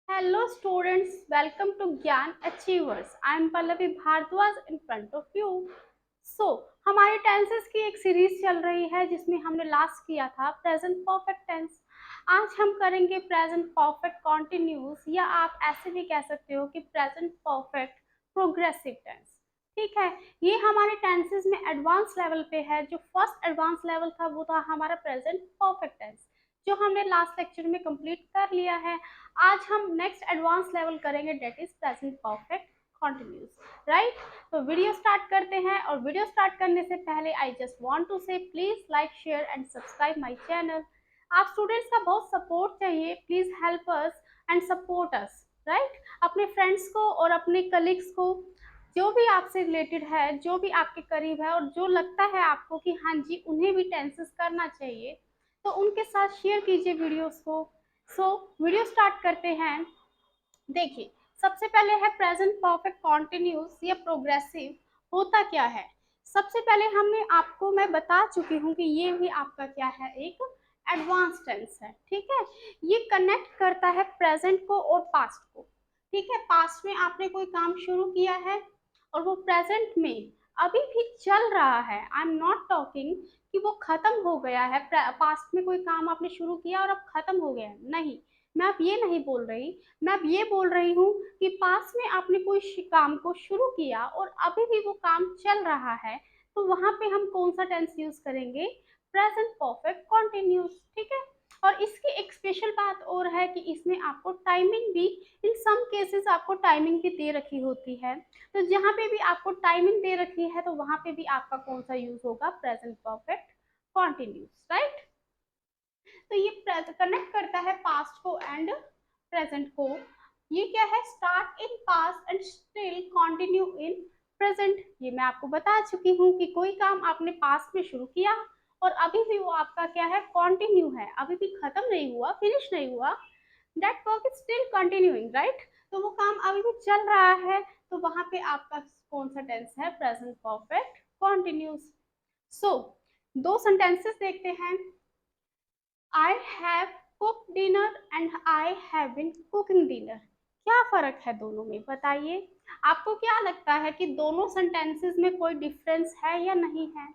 Hello students, welcome to Gyan Achievers. I am Pallavi Bhardwaj in front of you. So, हमारे tenses की एक series चल रही है जिसमें हमने लास्ट किया था प्रेजेंट परफेक्ट टेंस। आज हम करेंगे प्रेजेंट परफेक्ट कॉन्टिन्यूस या आप ऐसे भी कह सकते हो कि प्रेजेंट परफेक्ट प्रोग्रेसिव टेंस। ठीक है, ये हमारे टेंसेस में एडवांस लेवल पे है। जो फर्स्ट एडवांस लेवल था वो था हमारा प्रेजेंट परफेक्ट टेंस, जो हमने लास्ट लेक्चर में कंप्लीट कर लिया है। आज हम नेक्स्ट एडवांस लेवल करेंगे, that is present perfect continuous. Right, तो वीडियो स्टार्ट करते हैं। और वीडियो स्टार्ट करने से पहले I just want to say please like share and subscribe my channel. आप स्टूडेंट्स का बहुत सपोर्ट चाहिए, please help us and support us. Right, अपने फ्रेंड्स को और अपने कलीग्स को, जो भी आपसे रिलेटेड है, जो भी आपके करीब है और जो लगता है आपको कि हाँ जी उन्हें भी टेंसेस करना चाहिए, तो उनके साथ शेयर कीजिए वीडियोस को। सो वीडियो स्टार्ट करते हैं। देखिए, सबसे पहले है प्रेजेंट परफेक्ट कॉन्टिन्यूस या प्रोग्रेसिव। होता क्या है, सबसे पहले हमने आपको मैं बता चुकी हूँ कि ये भी आपका क्या है, एक एडवांस टेंस है। ठीक है, ये कनेक्ट करता है प्रेजेंट को और पास्ट को। ठीक है, पास्ट में आपने कोई काम शुरू किया है और वो प्रेजेंट में अभी भी चल रहा है। आई एम नॉट टॉकिंग कि वो खत्म हो गया है। पास्ट में कोई काम आपने शुरू किया और अब खत्म हो गया है, नहीं, मैं अब ये नहीं बोल रही। मैं अब ये बोल रही हूँ कि पास में आपने कोई काम को शुरू किया और अभी भी वो काम चल रहा है, तो वहां पे हम कौन सा टेंस यूज करेंगे, प्रेजेंट परफेक्ट कॉन्टिन्यूस। ठीक है, और इसकी एक स्पेशल बात और है कि इसमें आपको टाइमिंग भी, इन सम केसेस आपको टाइमिंग भी दे रखी होती है। तो जहाँ पे भी आपको टाइमिंग दे रखी है तो वहां पे भी आपका कौन सा यूज होगा, प्रेजेंट परफेक्ट कॉन्टिन्यूस। राइट, तो ये कनेक्ट करता है पास्ट को एंड प्रेजेंट को। ये क्या है, start in past and still continue in present. ये मैं आपको बता चुकी हूँ कि कोई काम आपने पास्ट में शुरू किया और अभी भी वो आपका क्या है, कंटिन्यू है, अभी भी खत्म नहीं हुआ, फिनिश नहीं हुआ। That work is still continuing. Right, तो वो काम अभी भी चल रहा है, तो वहां पे आपका कौन सा टेंस है, प्रेजेंट परफेक्ट कॉन्टिन्यूस। सो दो सेंटेंसेस देखते हैं। I have cooked dinner and I have been cooking dinner। क्या फर्क है दोनों में, बताइए। आपको क्या लगता है कि दोनों सेंटेंसेस में कोई डिफरेंस है या नहीं है?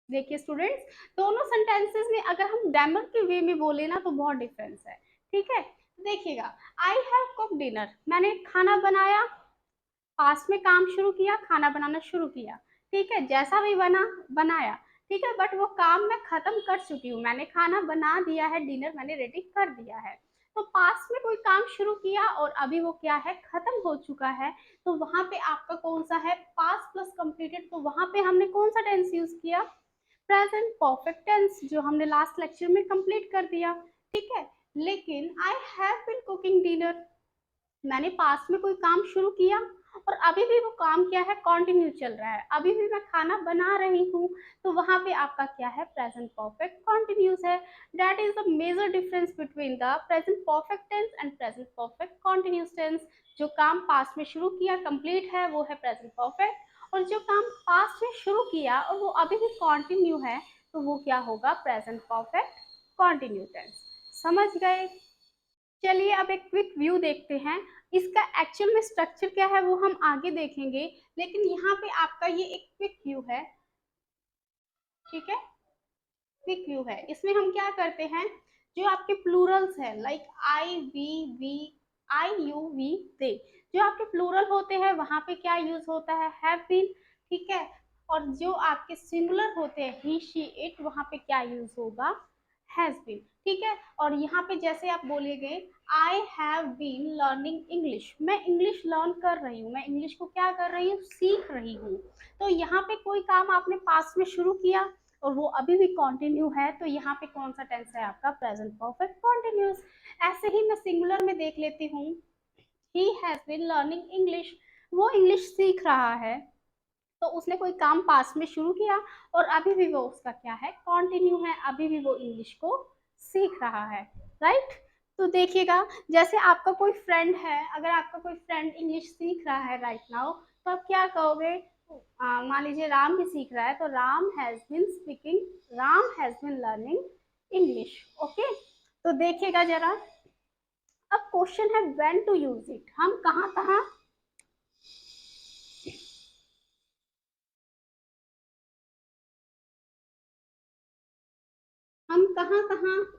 देखिए स्टूडेंट्स, दोनों सेंटेंसेस में अगर हम ग्रामर के वे में बोले ना तो बहुत डिफरेंस है। ठीक है, देखिएगा, आई हैव कुक डिनर, मैंने खाना बनाया, पास्ट में काम शुरू किया, खाना बनाना शुरू किया। ठीक है, जैसा भी बना बनाया। ठीक है, बट वो काम मैं खत्म कर चुकी हूँ, मैंने खाना बना दिया है, डिनर मैंने रेडी कर दिया है। तो पास्ट में कोई काम शुरू किया और अभी वो क्या है, खत्म हो चुका है, तो वहां पे आपका कौन सा है, पास्ट प्लस कंप्लीटेड। तो वहां पे हमने कौन सा टेंस यूज किया, प्रेजेंट परफेक्ट टेंस, जो हमने लास्ट लेक्चर में कंप्लीट कर दिया। ठीक है, लेकिन I have been cooking dinner, मैंने पास्ट में कोई काम शुरू किया और अभी भी वो काम क्या है, कंटिन्यू चल रहा है, अभी भी मैं खाना बना रही हूँ, तो वहां पे आपका क्या है, प्रेजेंट परफेक्ट कंटिन्यूस है। That is the major difference between the present perfect tense and present perfect continuous tense. जो काम पास्ट में शुरू किया, कंप्लीट है, वो है प्रेजेंट परफेक्ट, और जो काम पास्ट में शुरू किया और वो अभी भी कंटिन्यू है, तो वो क्या होगा, प्रेजेंट परफेक्ट कंटिन्यू टेंस। समझ गए? चलिए अब एक क्विक व्यू देखते हैं। इसका एक्चुअल में स्ट्रक्चर क्या है वो हम आगे देखेंगे, लेकिन यहाँ पे आपका ये एक क्विक व्यू है। ठीक है, क्विक व्यू है, इसमें हम क्या करते हैं, जो आपके प्लूरल्स है like I we we, I you we they, जो आपके प्लूरल होते हैं वहां पे क्या यूज होता है, हैव बीन। ठीक है, और जो आपके सिंगुलर होते हैं ही शी इट, वहां पे क्या यूज होगा, हैज बीन। ठीक है, और यहाँ पे जैसे आप बोलिएगे, I have been learning English, मैं इंग्लिश लर्न कर रही हूँ, मैं इंग्लिश को क्या कर रही हूँ, सीख रही हूँ। तो यहाँ पे कोई काम आपने पास्ट में शुरू किया और वो अभी भी कंटिन्यू है, तो यहाँ पे कौन सा टेंस है आपका, प्रेजेंट परफेक्ट कंटिन्यूअस। ऐसे ही मैं सिंगुलर में देख लेती हूँ, he has been learning English, वो इंग्लिश सीख रहा है, तो उसने कोई काम पास्ट में शुरू किया और अभी भी वो उसका क्या है, कंटिन्यू है, अभी भी वो इंग्लिश को सीख रहा है। राइट, तो देखिएगा, जैसे आपका कोई फ्रेंड है, अगर आपका कोई फ्रेंड इंग्लिश सीख रहा है राइट नाउ, तो आप क्या कहोगे, मान लीजिए राम भी सीख रहा है, तो Ram has been speaking, Ram has been learning English. Okay, तो देखिएगा जरा, अब क्वेश्चन है व्हेन टू यूज इट, हम कहाँ कहाँ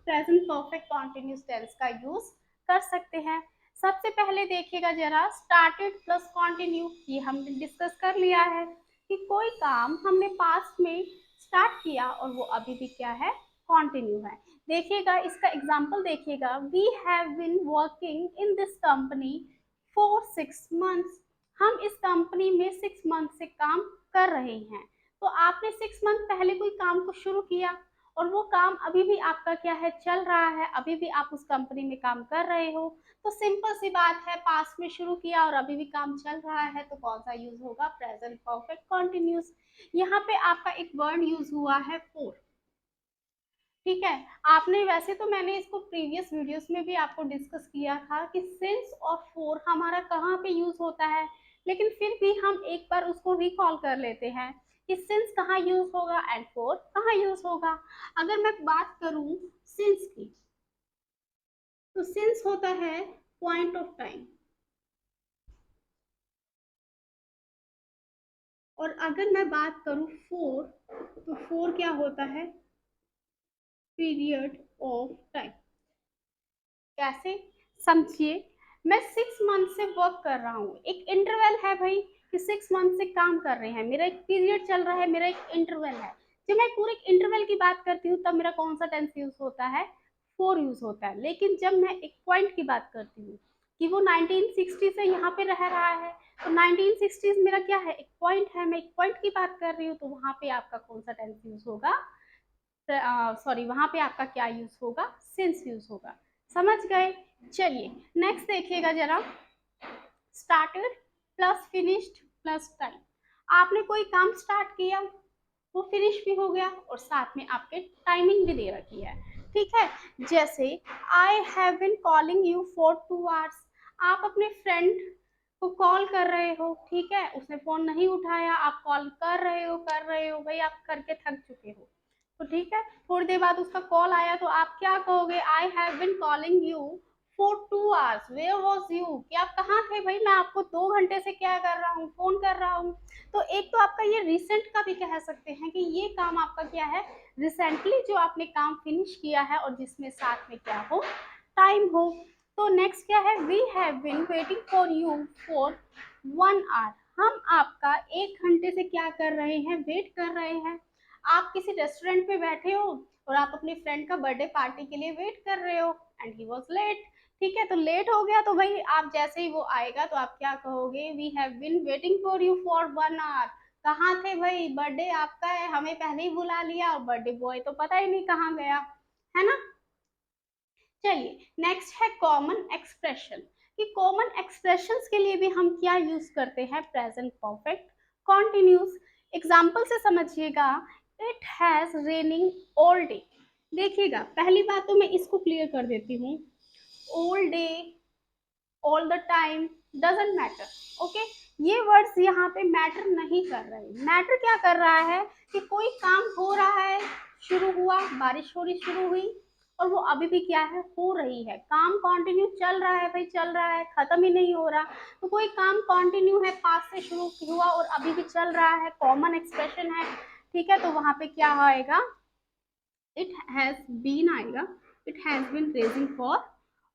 प्रेजेंट परफेक्ट कॉन्टिन्यूस टेंस का यूज कर सकते हैं। सबसे पहले देखिएगा जरा, स्टार्टेड प्लस कॉन्टिन्यू, ये हमने डिस्कस कर लिया है कि कोई काम हमने पास्ट में स्टार्ट किया और वो अभी भी क्या है, कॉन्टिन्यू है। देखिएगा इसका एग्जाम्पल देखिएगा, we have been working in this company for 6 months, हम इस कंपनी में 6 मंथ से काम कर रहे हैं। तो आपने 6 मंथ पहले कोई काम को शुरू किया और वो काम अभी भी आपका क्या है, चल रहा है, अभी भी आप उस कंपनी में काम कर रहे हो। तो सिंपल सी बात है, पास्ट में शुरू किया और अभी भी काम चल रहा है, तो कौन सा यूज होगा, प्रेजेंट परफेक्ट कॉन्टिन्यूस। यहाँ पे आपका एक वर्ड यूज हुआ है फोर, ठीक है। आपने वैसे तो मैंने इसको प्रीवियस वीडियोस में भी आपको डिस्कस किया था कि सिंस और फोर हमारा कहाँ पे यूज होता है, लेकिन फिर भी हम एक बार उसको रिकॉल कर लेते हैं कि सिंस कहाँ यूज होगा एंड फोर कहाँ यूज होगा। अगर मैं बात करूं सिंस की, तो सिंस होता है पॉइंट ऑफ टाइम, और अगर मैं बात करूं फोर, तो फोर क्या होता है, पीरियड ऑफ टाइम। कैसे, समझिए, मैं 6 मंथ से वर्क कर रहा हूँ, एक इंटरवल है भाई कि 6 मंथ से काम कर रहे हैं, मेरा एक पीरियड चल रहा है, मेरा एक इंटरवल है। जब मैं पूरे इंटरवल की बात करती हूँ तब मेरा कौन सा टेंस यूज होता है, फोर यूज होता है। लेकिन जब मैं एक पॉइंट की बात करती हूँ कि वो 1960 से यहाँ पे रह रहा है, तो 1960 मेरा क्या है, एक पॉइंट है, मैं एक पॉइंट की बात कर रही हूँ, तो वहां पे आपका कौन सा टेंस यूज होगा, सॉरी वहां पे आपका क्या यूज होगा, सिंस यूज होगा। समझ गए। चलिए नेक्स्ट देखिएगा जरा, started plus finished plus time. आपने कोई काम स्टार्ट किया, वो फिनिश भी हो गया और साथ में आपके टाइमिंग भी दे रखी है, ठीक है। जैसे आई have been calling you for 2 hours, आप अपने फ्रेंड को कॉल कर रहे हो, ठीक है, उसने फोन नहीं उठाया, आप कॉल कर रहे हो भाई, आप करके थक चुके हो, तो ठीक है, थोड़ी देर बाद उसका कॉल आया तो आप क्या कहोगे, I have been calling you for 2 hours, where was you, कि आप कहाँ थे भाई, मैं आपको 2 घंटे से क्या कर रहा हूँ, फोन कर रहा हूँ। तो एक तो आपका ये रिसेंट का भी कह सकते हैं कि ये काम आपका क्या है, रिसेंटली जो आपने काम फिनिश किया है और जिसमें साथ में क्या हो, टाइम हो। तो नेक्स्ट क्या है, we have been waiting for you for 1 hour, हम आपका 1 घंटे से क्या कर रहे हैं, वेट कर रहे हैं। आप किसी रेस्टोरेंट पे बैठे हो और आप अपने फ्रेंड का बर्थडे पार्टी के लिए वेट कर रहे हो एंड ही वाज लेट, ठीक है, तो लेट हो गया, तो भाई आप जैसे ही वो आएगा तो आप क्या कहोगे, we have been waiting for you for 1 hour, कहाँ थे भाई, बर्थडे आपका है, हमें पहले ही बुला लिया और बर्थडे बॉय तो पता ही नहीं कहाँ गया, है ना। चलिए नेक्स्ट है कॉमन एक्सप्रेशन, कि कॉमन एक्सप्रेशंस के लिए भी हम क्या यूज करते हैं, प्रेजेंट परफेक्ट कॉन्टिन्यूस। एग्जाम्पल से समझिएगा, it has raining all day. देखिएगा पहली बात तो मैं इसको क्लियर कर देती हूँ, all day, all the time, doesn't matter, okay. ये वर्ड्स यहाँ पे मैटर नहीं कर रहे। मैटर क्या कर रहा है कि कोई काम हो रहा है, शुरू हुआ, बारिश हो रही शुरू हुई और वो अभी भी क्या है, हो रही है, काम कंटिन्यू चल रहा है भाई, चल रहा है, खत्म ही नहीं हो रहा। तो कोई काम कंटिन्यू है, पास से शुरू हुआ और अभी भी चल रहा है, कॉमन एक्सप्रेशन है, ठीक है, तो वहां पे क्या आएगा, इट हैज बीन आएगा, it has been raging for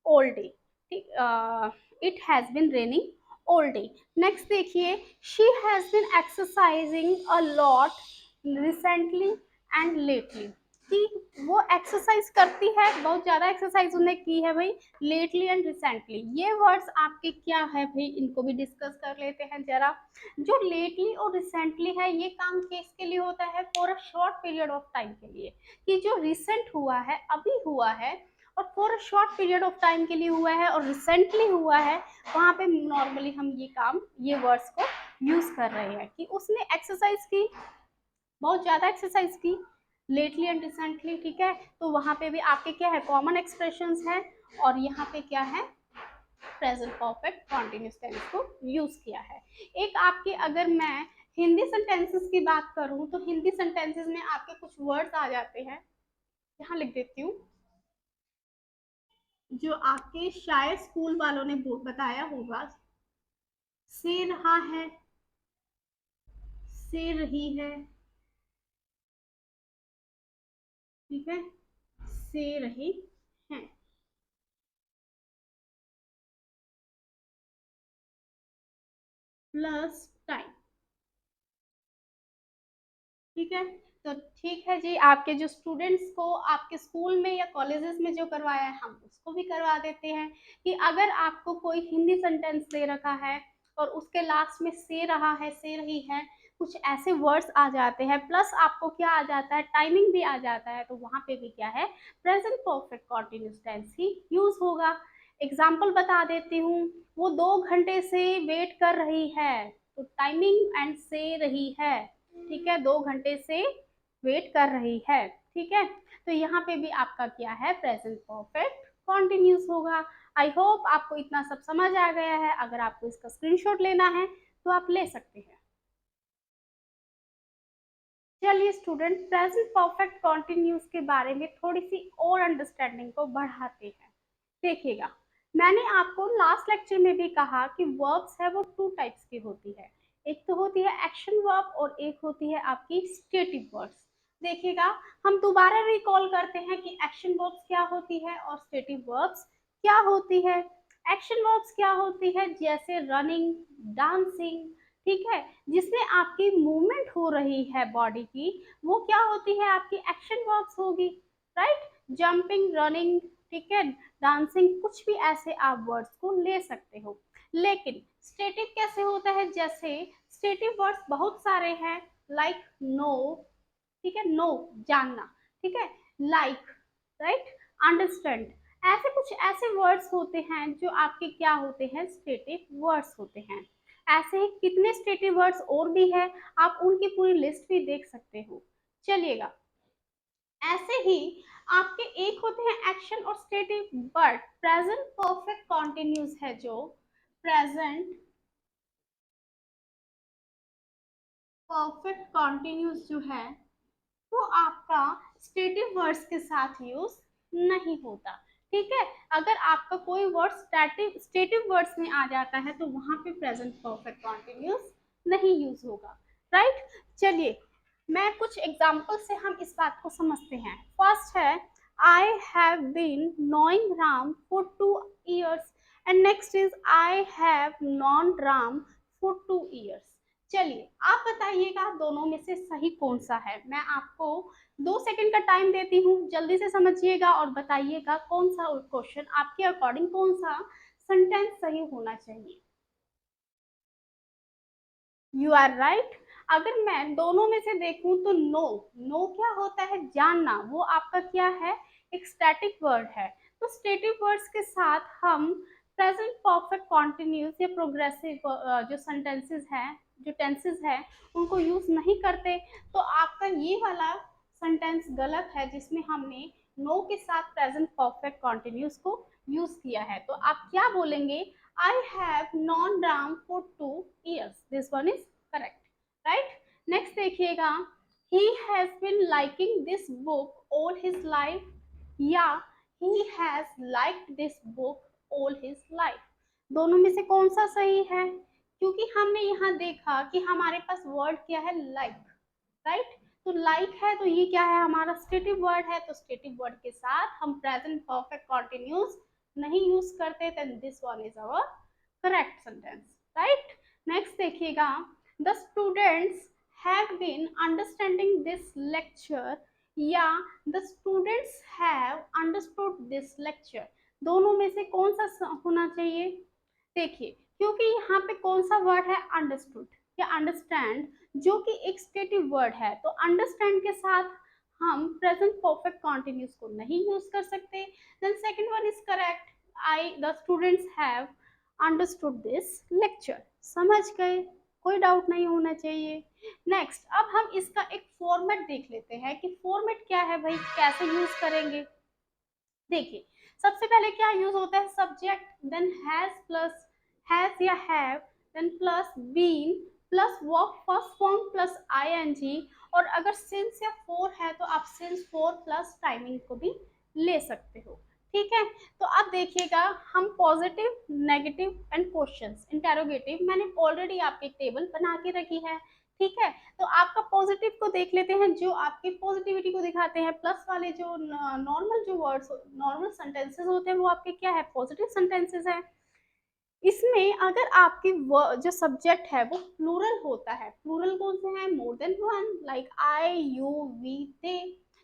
all day, ठीक, it has been raining all day. Next देखिए, she has been exercising a lot recently and lately, कि वो एक्सरसाइज करती है, बहुत ज्यादा एक्सरसाइज उन्हें की है भाई, लेटली एंड रिसेंटली। ये वर्ड्स आपके क्या है भाई, इनको भी डिस्कस कर लेते हैं जरा। जो लेटली और रिसेंटली है, ये काम किसके लिए होता है, for a short period of time के लिए, कि जो रिसेंट हुआ है, अभी हुआ है और for a short period of time के लिए हुआ है और रिसेंटली हुआ है, वहां पे नॉर्मली हम ये काम, ये वर्ड्स को यूज कर रहे हैं कि उसने एक्सरसाइज की, बहुत ज्यादा एक्सरसाइज की, लेटली एंड रिसेंटली, ठीक है, तो वहां पे भी आपके क्या है, कॉमन एक्सप्रेशंस है और यहाँ पे क्या है, प्रेजेंट परफेक्ट कॉन्टिन्यूस टेंस को यूज किया है। एक आपके, अगर मैं हिंदी सेंटेंसेस की बात करूं तो हिंदी सेंटेंसेस में आपके कुछ वर्ड्स आ जाते हैं, यहाँ लिख देती हूँ, जो आपके शायद स्कूल वालों ने बताया होगा, से रहा है, से रही है, ठीक है, से रही है, प्लस टाइम, ठीक है। तो ठीक है जी, आपके जो स्टूडेंट्स को आपके स्कूल में या कॉलेजेस में जो करवाया है हम उसको भी करवा देते हैं कि अगर आपको कोई हिंदी सेंटेंस दे रखा है और उसके लास्ट में से रहा है, से रही है, कुछ ऐसे वर्ड्स आ जाते हैं, प्लस आपको क्या आ जाता है, टाइमिंग भी आ जाता है, तो वहां पे भी क्या है, प्रेजेंट परफेक्ट कॉन्टिन्यूस टेंस ही यूज होगा। एग्जाम्पल बता देती हूँ, वो 2 घंटे से वेट कर रही है, तो टाइमिंग एंड से रही है, ठीक है, 2 घंटे से वेट कर रही है, ठीक है। तो यहाँ पे भी आपका क्या है, प्रेजेंट परफेक्ट कॉन्टिन्यूस होगा। आई होप आपको इतना सब समझ आ गया है। अगर आपको इसका स्क्रीनशॉट लेना है तो आप ले सकते हैं। चलिए स्टूडेंट, प्रेजेंट परफेक्ट कॉन्टिन्यूस के बारे में थोड़ी सी और अंडरस्टैंडिंग को बढ़ाते हैं। देखिएगा, मैंने आपको लास्ट लेक्चर में भी कहा कि वर्ब्स है वो 2 टाइप्स की होती है। एक तो होती है एक्शन वर्ब और एक होती है आपकी स्टेटिव वर्ब्स। देखिएगा, हम दोबारा रिकॉल करते हैं कि एक्शन वर्ब्स क्या होती है और स्टेटिव वर्ब्स क्या होती है। एक्शन वर्ब्स क्या होती है, जैसे रनिंग, डांसिंग, ठीक है, जिसमें आपकी मूवमेंट हो रही है बॉडी की, वो क्या होती है, आपकी एक्शन वर्ब्स होगी, राइट। जंपिंग, रनिंग, ठीक है, डांसिंग, कुछ भी ऐसे आप वर्ड्स को ले सकते हो। लेकिन स्टेटिव कैसे होता है, जैसे स्टेटिव वर्ड्स बहुत सारे हैं, लाइक नो, ठीक है, नो जानना, ठीक है, लाइक, राइट, अंडरस्टैंड, ऐसे कुछ ऐसे वर्ड्स होते हैं जो आपके क्या होते हैं, स्टेटिव वर्ड्स होते हैं। ऐसे ही कितने स्टेटिव वर्ड्स और भी है, आप उनकी पूरी लिस्ट भी देख सकते हो। चलिएगा, ऐसे ही आपके एक होते हैं एक्शन और stative, but present perfect continuous है जो प्रेजेंट परफेक्ट कॉन्टिन्यूस जो है वो आपका स्टेटिव वर्ड्स के साथ यूज नहीं होता, ठीक है। अगर आपका कोई वर्ड स्टेटिव वर्ड्स में आ जाता है तो वहां पे प्रेजेंट परफेक्ट कॉन्टिन्यूस नहीं यूज होगा, राइट। चलिए, मैं कुछ एग्जाम्पल से हम इस बात को समझते हैं। फर्स्ट है, I have been knowing Ram for 2 years, and next is I have known Ram for 2 years। चलिए, आप बताइएगा दोनों में से सही कौन सा है। मैं आपको 2 सेकंड का टाइम देती हूँ, जल्दी से समझिएगा और बताइएगा कौन सा क्वेश्चन आपके अकॉर्डिंग, कौन सा सेंटेंस सही होना चाहिए। You are right. अगर मैं दोनों में से देखूं तो नो, नो क्या होता है, जानना, वो आपका क्या है, एक स्टैटिक वर्ड है। तो स्टैटिक वर्ड्स के साथ हम प्रेजेंट परफेक्ट कॉन्टिन्यूस या प्रोग्रेसिव जो सेंटेंसेस हैं, जो टेंसेस हैं, उनको यूज नहीं करते। तो आपका ये वाला सेंटेंस गलत है जिसमें हमने नो के साथ प्रेजेंट परफेक्ट कॉन्टिन्यूस को यूज किया है। तो आप क्या बोलेंगे, I have known Ram for 2 years. This one is correct, right? Next देखिएगा, he has been liking this book all his life. या he has liked this book all his life. दोनों में से कौन सा सही है, क्योंकि हमने यहाँ देखा कि हमारे पास वर्ड क्या है, लाइक, राइट। तो लाइक है तो ये क्या है, हमारा स्टेटिव वर्ड है, तो स्टेटिव वर्ड के साथ हम प्रेजेंट परफेक्ट कॉन्टिन्यूस नहीं यूज करते, then this one is our correct sentence, right. Next देखिएगा, the students have been understanding this lecture, या the students have understood this lecture. दोनों में से कौन सा होना चाहिए, देखिए, क्योंकि यहाँ पे कौन सा वर्ड है, अंडरस्टूड या अंडरस्टैंड, जो कि एक स्टेटिव वर्ड है, तो अंडरस्टैंड के साथ हम प्रेजेंट परफेक्ट कॉन्टिन्यूस को नहीं यूज कर सकते। Then second one is correct, I the students have understood this lecture. समझ गए, कोई डाउट नहीं होना चाहिए। नेक्स्ट, अब हम इसका एक फॉर्मेट देख लेते हैं कि फॉर्मेट क्या है भाई, कैसे यूज करेंगे। देखिए, सबसे पहले क्या यूज होता है, subject, then has plus has या have, then plus been plus verb first form plus I N G, और अगर सिंस या फॉर है तो आप सिंस फॉर प्लस टाइमिंग को भी ले सकते हो, ठीक है। तो अब देखिएगा हम positive, negative and questions, interrogative मैंने ऑलरेडी आपकी एक टेबल बना के रखी है। ठीक है, तो आपका पॉजिटिव को देख लेते हैं, जो आपकी पॉजिटिविटी को दिखाते हैं। प्लस वाले जो नॉर्मल जो वर्ड्स, नॉर्मल सेंटेंसेस होते हैं वो आपके क्या है, पॉजिटिव सेंटेंसेस है। इसमें अगर आपकी जो सब्जेक्ट है वो प्लूरल होता है, प्लूरल कौन से हैं, more than one, like I you we they.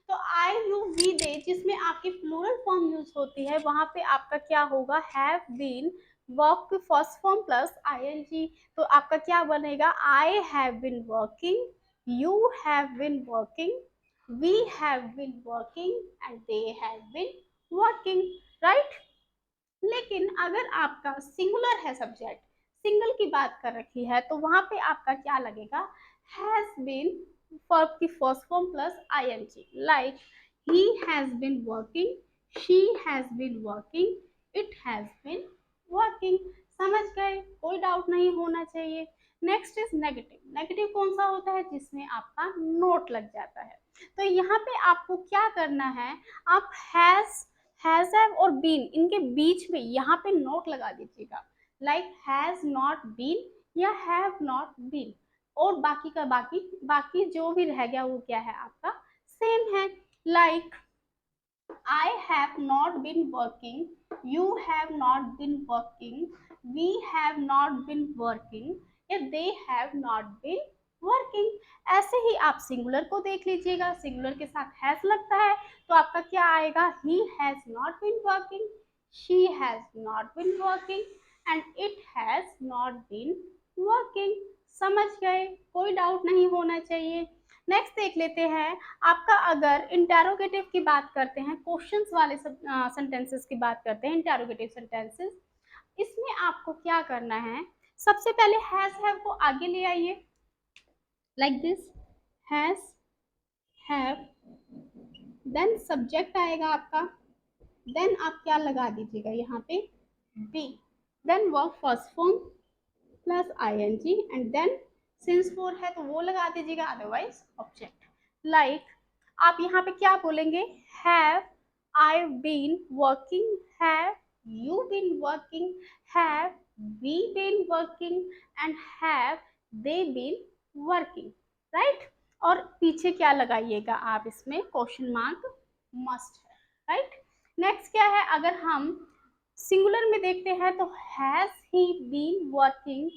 तो आई यू वी दे जिसमें आपकी प्लूरल फॉर्म यूज होती है, वहां पे आपका क्या होगा, हैव बीन, वर्ब की फर्स्ट फॉर्म प्लस आईएनजी। तो आपका क्या बनेगा, I have been working, you have been working, we have been working and they have been working, right. लेकिन अगर आपका सिंगुलर है सब्जेक्ट, सिंगल की बात कर रखी है, तो वहां पे आपका क्या लगेगा, हैज बीन, वर्ब की first form plus ING, like he has been working, she has been working, it has been working. समझ गए, कोई डाउट नहीं होना चाहिए। Next is negative. नेगेटिव कौन सा होता है, जिसमें आपका नोट लग जाता है। तो यहाँ पे आपको क्या करना है, आप हैज हैव और बीन इनके बीच में यहाँ पे नोट लगा दीजिएगा, लाइक हैज नॉट बीन या हैव नॉट बीन। और बाकी का बाकी, बाकी जो भी रह गया वो क्या है आपका, सेम है, like I have not been working, you have not been working, we have not been working, या they have not been working। ऐसे ही आप सिंगुलर को देख लीजिएगा, सिंगुलर के साथ हैज लगता है तो आपका क्या आएगा, he has not been working, she has not been working and it has not been working। समझ गए, कोई डाउट नहीं होना चाहिए। नेक्स्ट देख लेते हैं, आपका अगर इंटेरोगेटिव की बात करते हैं, क्वेश्चंस वाले सेंटेंसेस की बात करते हैं, इंटेरोगेटिव सेंटेंसेस, इसमें आपको क्या करना है, सबसे पहले हैज हैव को आगे ले आइए, like this, has have, then subject आएगा आपका, देन आप क्या लगा दीजिएगा यहाँ पे, be, then verb first form plus ING and then since for है तो वो लगा दीजिएगा, अदरवाइज ऑब्जेक्ट। लाइक आप यहाँ पे क्या बोलेंगे, have I been working, have you been working, have we been working and have they been working, right. और पीछे क्या लगाइएगा आप, इसमें क्वेश्चन मार्क मस्ट है, राइट। नेक्स्ट क्या है, अगर हम सिंगुलर में देखते हैं तो has he been working,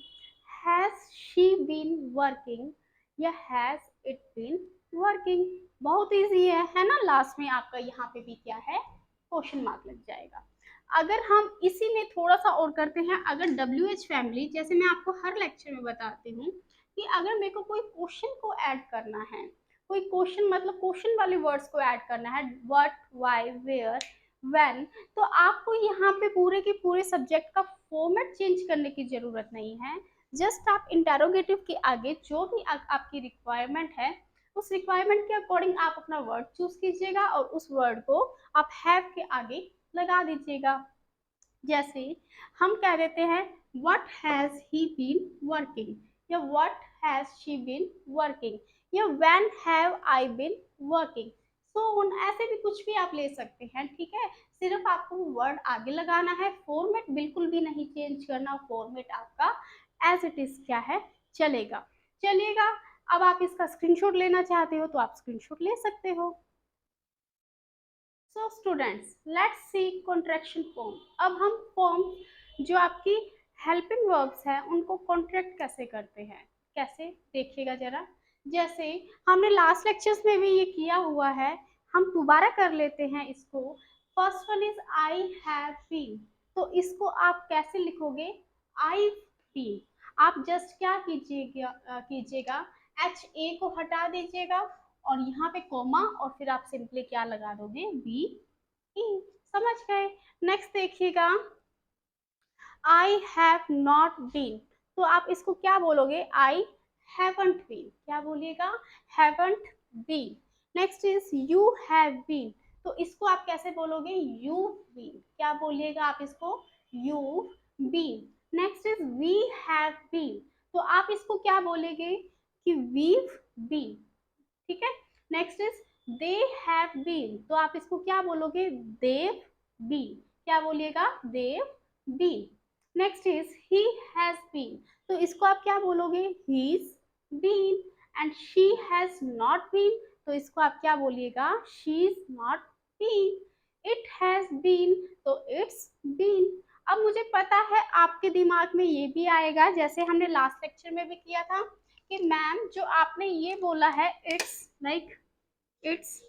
has she been working या हैज इट बीन वर्किंग। बहुत इजी है ना, लास्ट में आपका यहाँ पे भी क्या है, क्वेश्चन मार्क लग जाएगा। अगर हम इसी में थोड़ा सा और करते हैं, अगर WH फैमिली, जैसे मैं आपको हर लेक्चर में बताती हूँ कि अगर मेरे को कोई क्वेश्चन को ऐड करना है, कोई क्वेश्चन मतलब क्वेश्चन वाले वर्ड्स को ऐड करना है, व्हाट, व्हाई, वेयर, व्हेन, तो आपको यहाँ पे पूरे के पूरे सब्जेक्ट का फॉर्मेट चेंज करने की जरूरत नहीं है। जस्ट आप इंटेरोगेटिव के आगे जो भी आपकी रिक्वायरमेंट है, उस रिक्वायरमेंट के अकॉर्डिंग आप अपना वर्ड चूज कीजिएगा और उस वर्ड को आप हैव के आगे लगा दीजिएगा। जैसे हम कह देते हैं what has he been working, या what has she been working, या when have I been working, so ऐसे भी कुछ भी आप ले सकते हैं। ठीक है, सिर्फ आपको वर्ड आगे लगाना है, फॉर्मेट बिल्कुल भी नहीं चेंज करना, फॉर्मेट आपका एज इट इज क्या है, चलेगा। चलिएगा, अब आप इसका स्क्रीनशॉट लेना चाहते हो तो आप स्क्रीनशॉट ले सकते हो। So students, let's see contraction form. अब हम फॉर्म जो आपकी हेल्पिंग वर्ब्स है उनको कॉन्ट्रैक्ट कैसे करते हैं, कैसे देखिएगा जरा। जैसे हमने लास्ट लेक्चर्स में भी ये किया हुआ है, हम दोबारा कर लेते हैं इसको। First one is I have been, तो इसको आप कैसे लिखोगे, आई बीन। आप जस्ट क्या कीजिएगा, HA को हटा दीजिएगा और यहाँ पे कोमा और फिर आप सिंपली क्या लगा दोगे, बी ई। समझ गए। नेक्स्ट देखिएगा, आई हैव नॉट बीन, तो आप इसको क्या बोलोगे, आई हैवंट बीन, क्या बोलिएगा, haven't been. Next is you have been, तो इसको आप कैसे बोलोगे, यू बीन, क्या बोलिएगा आप इसको, you been. Next is we have been, तो आप इसको क्या बोलेंगे कि वीव बीन। ठीक है। Next is they have been, तो आप इसको क्या बोलोगे, देव बीन, क्या बोलिएगा, they've been. Next is he has been, तो इसको आप क्या बोलोगे, he's been. And she has not been, तो इसको आप क्या बोलिएगा, she is not been. It has been, तो इट्स बीन। अब मुझे पता है आपके दिमाग में ये भी आएगा, जैसे हमने लास्ट लेक्चर में भी किया था, कि मैम जो आपने ये बोला है इट्स, लाइक इट्स,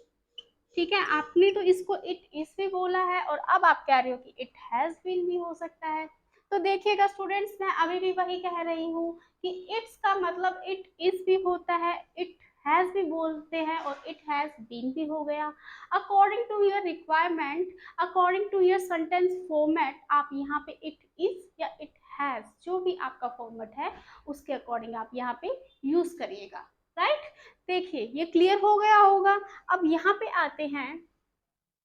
ठीक है, आपने तो इसको इट इज भी बोला है, और अब आप कह रहे हो कि इट हैज बीन भी हो सकता है। तो देखिएगा स्टूडेंट्स, मैं अभी भी वही कह रही हूँ कि इट्स का मतलब इट इज भी होता है, इट हैज भी बोलते हैं, और इट हैज बीन भी हो गया। According to your requirement, according to your sentence format, आप यहाँ पे इट इज या इट हैज, जो भी आपका फॉर्मेट है उसके अकॉर्डिंग आप यहाँ पे यूज करिएगा, राइट। देखिए ये क्लियर हो गया होगा। अब यहाँ पे आते हैं,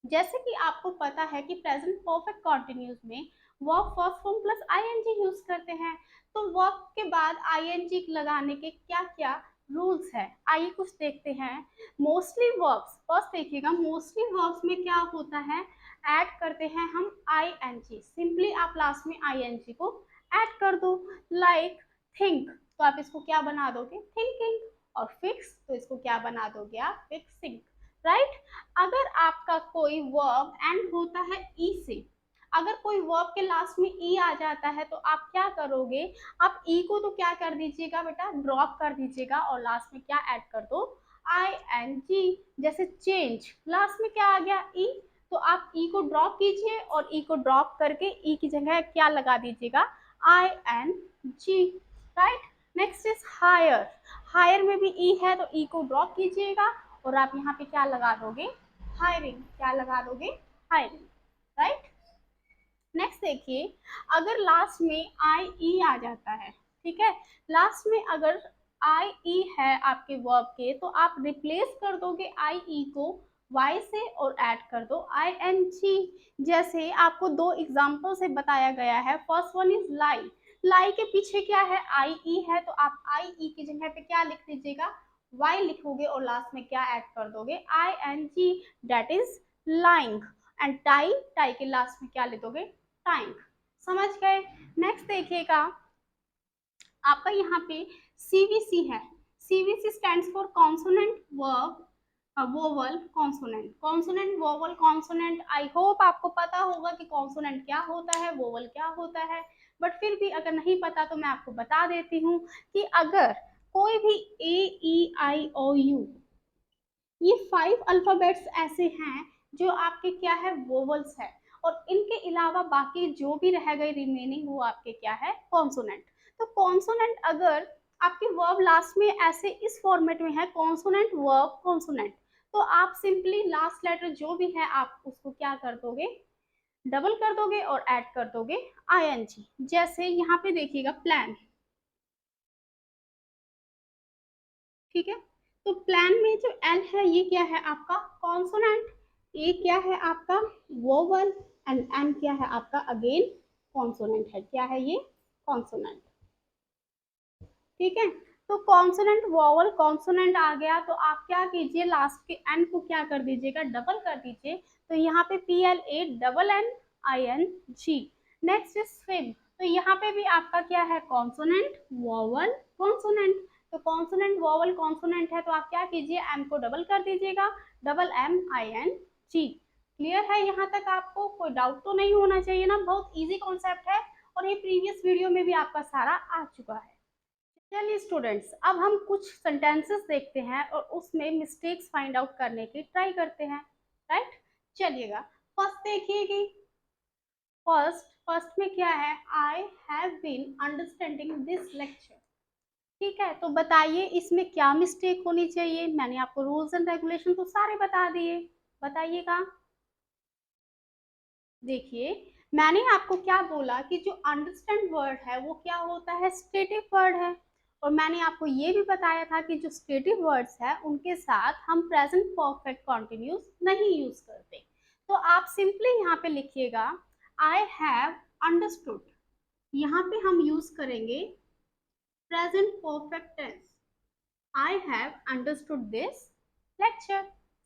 जैसे कि आपको पता है कि प्रेजेंट परफेक्ट कॉन्टिन्यूस में verb first form plus ING use करते हैं, तो वर्ब के बाद आईएनजी लगाने के क्या क्या रूल्स है, आइए कुछ देखते हैं। मोस्टली वर्ब्स, फर्स्ट देखिएगा, मोस्टली वर्ब्स में क्या होता है, ऐड करते हैं हम आईएनजी, सिंपली आप लास्ट में आईएनजी को ऐड कर दो। लाइक थिंक, तो आप इसको क्या बना दोगे, थिंकिंग। और फिक्स, तो इसको क्या बना दोगे आप, फिक्सिंग, राइट। अगर आपका कोई वर्ब एंड होता है ई से, अगर कोई वर्ब के लास्ट में ई आ जाता है तो आप क्या करोगे, आप ई को तो क्या कर दीजिएगा बेटा, ड्रॉप कर दीजिएगा, और लास्ट में क्या ऐड कर दो, आई एन जी। जैसे चेंज, लास्ट में क्या आ गया, ई, तो आप ई को ड्रॉप कीजिए, और ई को ड्रॉप करके ई की जगह क्या लगा दीजिएगा, I N G, right. Next is higher, higher में भी ई है तो ई को ड्रॉप कीजिएगा, और आप यहाँ पे क्या लगा दोगे, हायरिंग, क्या लगा दोगे, हायरिंग, राइट। नेक्स्ट देखिए, अगर लास्ट में आई ई आ जाता है, ठीक है, लास्ट में अगर आई ई है आपके वर्ब के, तो आप रिप्लेस कर दोगे आई ई को वाई से, और ऐड कर दो आई एन जी। जैसे आपको दो एग्जाम्पल से बताया गया है, फर्स्ट वन इज लाई, लाई के पीछे क्या है, आई ई है, तो आप आई ई की जगह पे क्या लिख दीजिएगा, वाई लिखोगे, और लास्ट में क्या ऐड कर दोगे, I N G, that is lying. And tie, tie के लास्ट में क्या लिख दोगे, टाइम, समझ गए। नेक्स्ट देखिएगा, आपका यहाँ पे सीवीसी है, CVC stands for consonant verb vowel consonant, consonant vowel consonant. I hope आपको पता होगा कि कॉन्सोनेंट क्या होता है, वोवल क्या होता है, बट फिर भी अगर नहीं पता तो मैं आपको बता देती हूँ कि अगर कोई भी ए ई आई ओ यू, ये 5 अल्फाबेट्स ऐसे हैं जो आपके क्या है, वोवल्स है, और इनके अलावा बाकी जो भी रह गए रिमेनिंग वो आपके क्या है, कॉन्सोनेंट। तो कॉन्सोनेंट अगर आपके वर्ब लास्ट में ऐसे इस फॉर्मेट में है, कॉन्सोनेंट वर्ब कॉन्सोनेंट, तो आप सिंपली लास्ट लेटर जो भी है आप उसको क्या कर दोगे, डबल कर दोगे, और ऐड कर दोगे आईएनजी। जैसे यहाँ पे देखिएगा प्लान, ठीक है, तो प्लान में जो एल है ये क्या है आपका कॉन्सोनेंट, ए क्या है आपका वोवल, एंड एन क्या है आपका अगेन कॉन्सोनेंट है, क्या है ये, कॉन्सोनेंट, ठीक है। तो कॉन्सोनेंट वोवल कॉन्सोनेंट आ गया, तो आप क्या कीजिए, लास्ट के एन को क्या कर दीजिएगा, डबल कर दीजिए, तो यहाँ पे P L A double N I N G. Next is swim, तो यहाँ पे भी आपका क्या है, कॉन्सोनेंट वोवल कॉन्सोनेंट, तो कॉन्सोनेंट वोवल कॉन्सोनेंट है, तो आप क्या कीजिए, एम को डबल कर दीजिएगा, double M I N G. Clear है, यहाँ तक आपको कोई डाउट तो नहीं होना चाहिए ना, बहुत इजी कॉन्सेप्ट है, और ये प्रीवियस वीडियो में भी आपका सारा आ चुका है। चलिए स्टूडेंट्स, अब हम कुछ सेंटेंसेस देखते हैं और उसमें मिस्टेक्स फाइंड आउट करने की ट्राई करते हैं, राइट। चलिएगा, फर्स्ट देखिएगी, फर्स्ट में क्या है, I have been understanding this lecture, ठीक है, तो बताइए इसमें क्या मिस्टेक होनी चाहिए, मैंने आपको रूल्स एंड रेगुलेशन तो सारे बता दिए, बताइएगा। देखिए, मैंने आपको क्या बोला कि जो अंडरस्टैंड वर्ड है वो क्या होता है, स्टेटिव वर्ड है, और मैंने आपको ये भी बताया था कि जो स्टेटिव वर्ड्स है उनके साथ हम प्रेजेंट परफेक्ट कॉन्टिन्यूस नहीं यूज करते। तो आप सिंपली यहाँ पे लिखिएगा, आई हैव अंडरस्टूड, यहाँ पे हम यूज करेंगे present perfect tense, I have understood this lecture,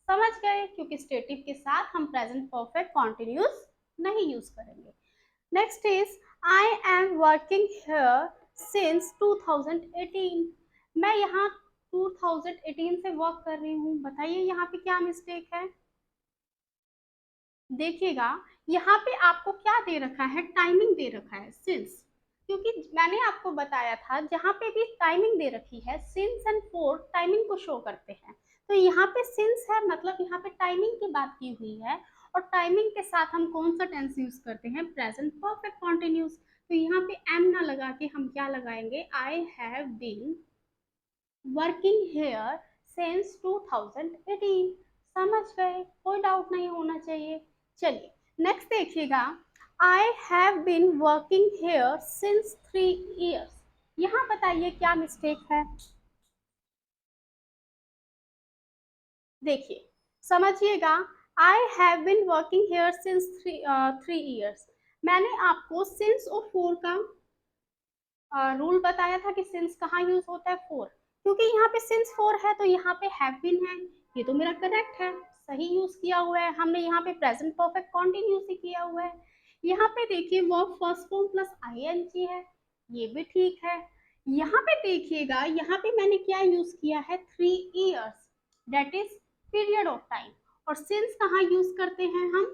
समझ गए, क्योंकि स्टेटिव के साथ हम प्रेजेंट परफेक्ट कॉन्टिन्यूस नहीं यूज करेंगे। Next is I am working here since 2018। मैं यहाँ 2018 से वर्क कर रही हूँ। बताइए यहाँ पे क्या मिस्टेक है। देखिएगा यहाँ पे आपको क्या दे रखा है, टाइमिंग दे रखा है सिंस, क्योंकि मैंने आपको बताया था जहाँ पे भी टाइमिंग दे रखी है सिंस एंड फोर टाइमिंग को शो करते हैं। तो यहाँ पे सिंस है मतलब यहाँ पे टाइमिंग की बात की हुई है, और टाइमिंग के साथ हम कौन सा टेंस यूज करते हैं, प्रेजेंट परफेक्ट कॉन्टिन्यूस। तो यहाँ पे एम ना लगा के हम क्या लगाएंगे, I have been working here since 2018। समझ गए, कोई डाउट नहीं होना चाहिए। चलिए नेक्स्ट देखिएगा, I have been working here since 3 years। यहाँ बताइए क्या मिस्टेक है। देखिए समझिएगा, I have been working here since 3 years। मैंने आपको सिंस और फोर का रूल बताया था कि सिंस कहाँ यूज होता है, फोर। क्योंकि यहाँ पे सिंस फोर है तो यहाँ पे हैव बीन है, ये तो मेरा करेक्ट है, सही यूज किया हुआ है हमने। यहाँ पे प्रेजेंट परफेक्ट कॉन्टिन्यूस ही किया हुआ है। यहाँ पे देखिए verb first form plus ING है, ये भी ठीक है। यहाँ पे देखिएगा, यहाँ पे मैंने क्या यूज किया है, 3 years, that is period of time. और सिंस कहाँ यूज करते हैं हम,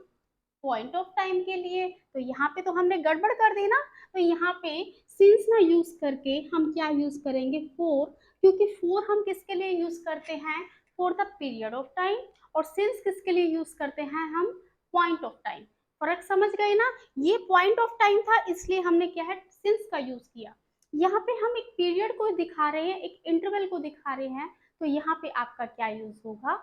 पॉइंट ऑफ टाइम के लिए। तो यहाँ पे तो हमने गड़बड़ कर दी ना। तो यहाँ पे सिंस ना यूज करके हम क्या यूज करेंगे, फोर। क्योंकि फोर हम किसके लिए यूज करते हैं, for the period of time. और सिंस किसके लिए यूज करते हैं हम, पॉइंट ऑफ टाइम। फर्क समझ गए ना, ये पॉइंट ऑफ टाइम था इसलिए हमने क्या है, सिंस का यूज किया। यहाँ पे हम एक पीरियड को दिखा रहे हैं, एक इंटरवल को दिखा रहे हैं, तो यहाँ पे आपका क्या यूज होगा,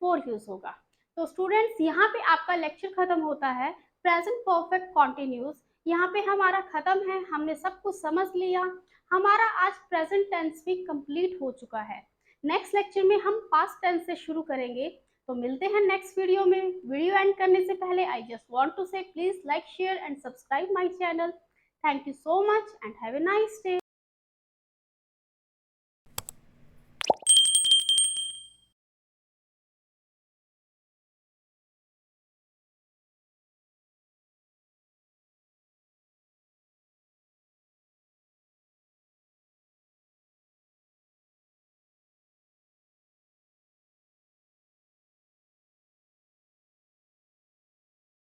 फोर यूज होगा। तो स्टूडेंट्स यहाँ पे आपका लेक्चर खत्म होता है, प्रेजेंट परफेक्ट कॉन्टिन्यूस यहाँ पे हमारा खत्म है, हमने सब कुछ समझ लिया। हमारा आज प्रेजेंट टेंस भी कंप्लीट हो चुका है। नेक्स्ट लेक्चर में हम पास्ट टेंस से शुरू करेंगे। तो मिलते हैं नेक्स्ट वीडियो में। वीडियो एंड करने से पहले I just want to say please like share and subscribe my channel. Thank you so much and have a nice day.